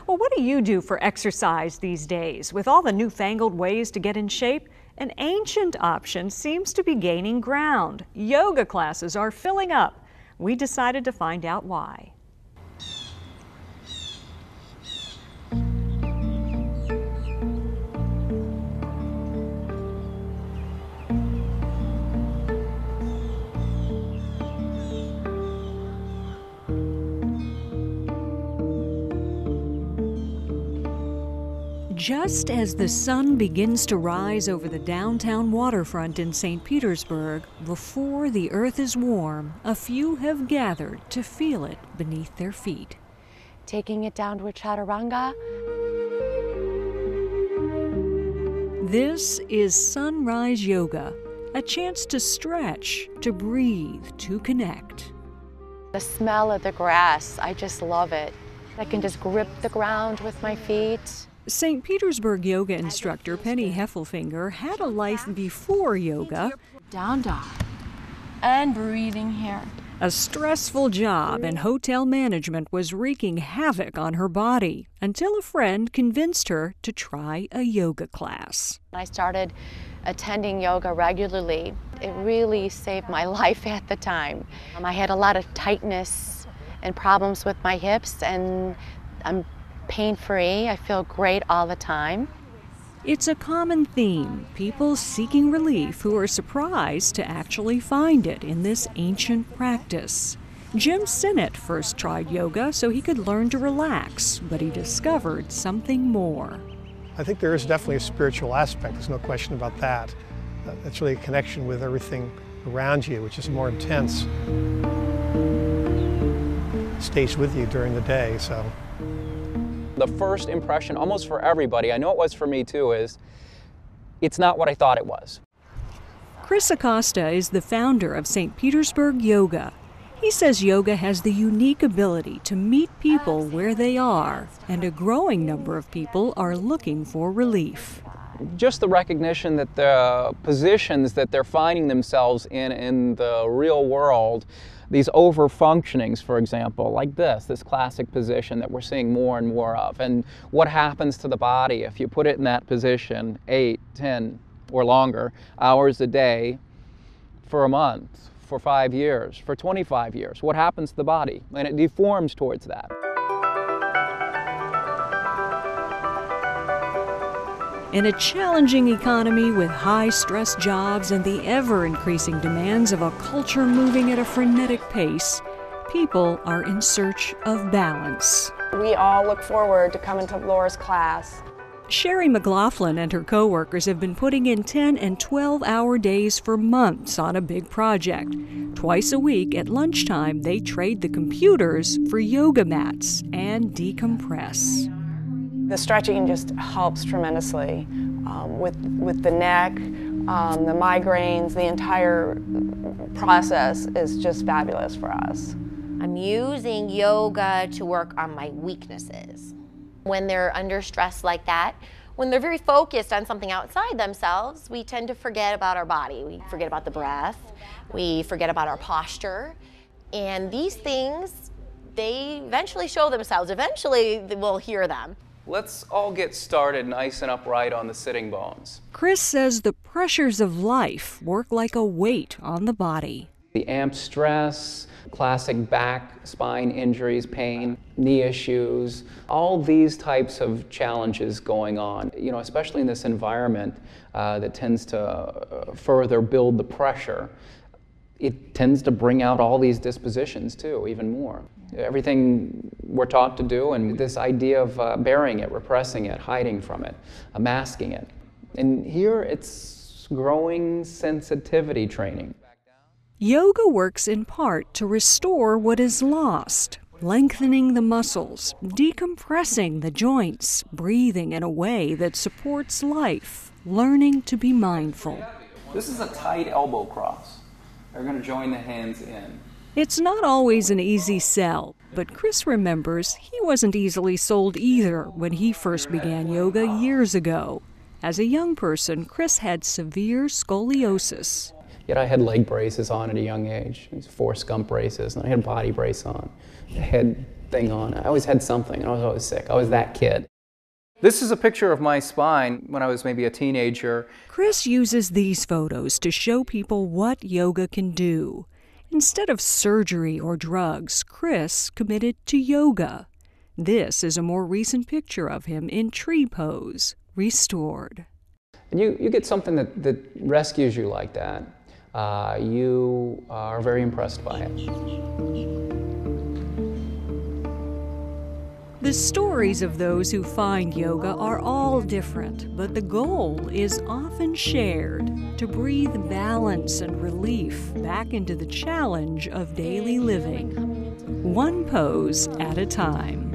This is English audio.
Well, what do you do for exercise these days? With all the newfangled ways to get in shape, an ancient option seems to be gaining ground. Yoga classes are filling up. We decided to find out why. Just as the sun begins to rise over the downtown waterfront in St. Petersburg, before the earth is warm, a few have gathered to feel it beneath their feet. Taking it down to a chaturanga. This is sunrise yoga, a chance to stretch, to breathe, to connect. The smell of the grass, I just love it. I can just grip the ground with my feet. St. Petersburg yoga instructor Penny Heffelfinger had a life before yoga. Down dog. And breathing here. A stressful job in hotel management was wreaking havoc on her body until a friend convinced her to try a yoga class. I started attending yoga regularly. It really saved my life at the time. I had a lot of tightness and problems with my hips, and I'm pain-free. I feel great all the time. It's a common theme, people seeking relief who are surprised to actually find it in this ancient practice. Jim Sinnott first tried yoga so he could learn to relax, but he discovered something more. I think there is definitely a spiritual aspect, there's no question about that. It's really a connection with everything around you, which is more intense. It stays with you during the day, so. The first impression, almost for everybody, I know it was for me too, is it's not what I thought it was. Chris Acosta is the founder of St. Petersburg Yoga. He says yoga has the unique ability to meet people where they are, and a growing number of people are looking for relief. Just the recognition that the positions that they're finding themselves in the real world, these over-functionings, for example, like this classic position that we're seeing more and more of, and what happens to the body if you put it in that position 8, 10, or longer hours a day for a month, for 5 years, for 25 years. What happens to the body? And it deforms towards that. In a challenging economy with high-stress jobs and the ever-increasing demands of a culture moving at a frenetic pace, people are in search of balance. We all look forward to coming to Laura's class. Sherry McLaughlin and her co-workers have been putting in 10 and 12-hour days for months on a big project. Twice a week at lunchtime, they trade the computers for yoga mats and decompress. The stretching just helps tremendously with the neck, the migraines. The entire process is just fabulous for us. I'm using yoga to work on my weaknesses. When they're under stress like that, when they're very focused on something outside themselves, we tend to forget about our body. We forget about the breath. We forget about our posture. And these things, they eventually show themselves. Eventually, we'll hear them. Let's all get started nice and upright on the sitting bones. Chris says the pressures of life work like a weight on the body. The amped stress, classic back, spine injuries, pain, knee issues, all these types of challenges going on, especially in this environment that tends to further build the pressure. It tends to bring out all these dispositions too, even more. Everything we're taught to do, and this idea of burying it, repressing it, hiding from it, masking it. And here it's growing sensitivity training. Yoga works in part to restore what is lost, lengthening the muscles, decompressing the joints, breathing in a way that supports life, learning to be mindful. This is a tight elbow cross. We're going to join the hands in. It's not always an easy sell, but Chris remembers he wasn't easily sold either when he first began yoga years ago. As a young person, Chris had severe scoliosis. Yet I had leg braces on at a young age, 4 scump braces, and I had a body brace on. I had thing on. I always had something, and I was always sick. I was that kid. This is a picture of my spine when I was maybe a teenager. Chris uses these photos to show people what yoga can do. Instead of surgery or drugs, Chris committed to yoga. This is a more recent picture of him in tree pose, restored. And you get something that rescues you like that. You are very impressed by it. The stories of those who find yoga are all different, but the goal is often shared, to breathe balance and relief back into the challenge of daily living, one pose at a time.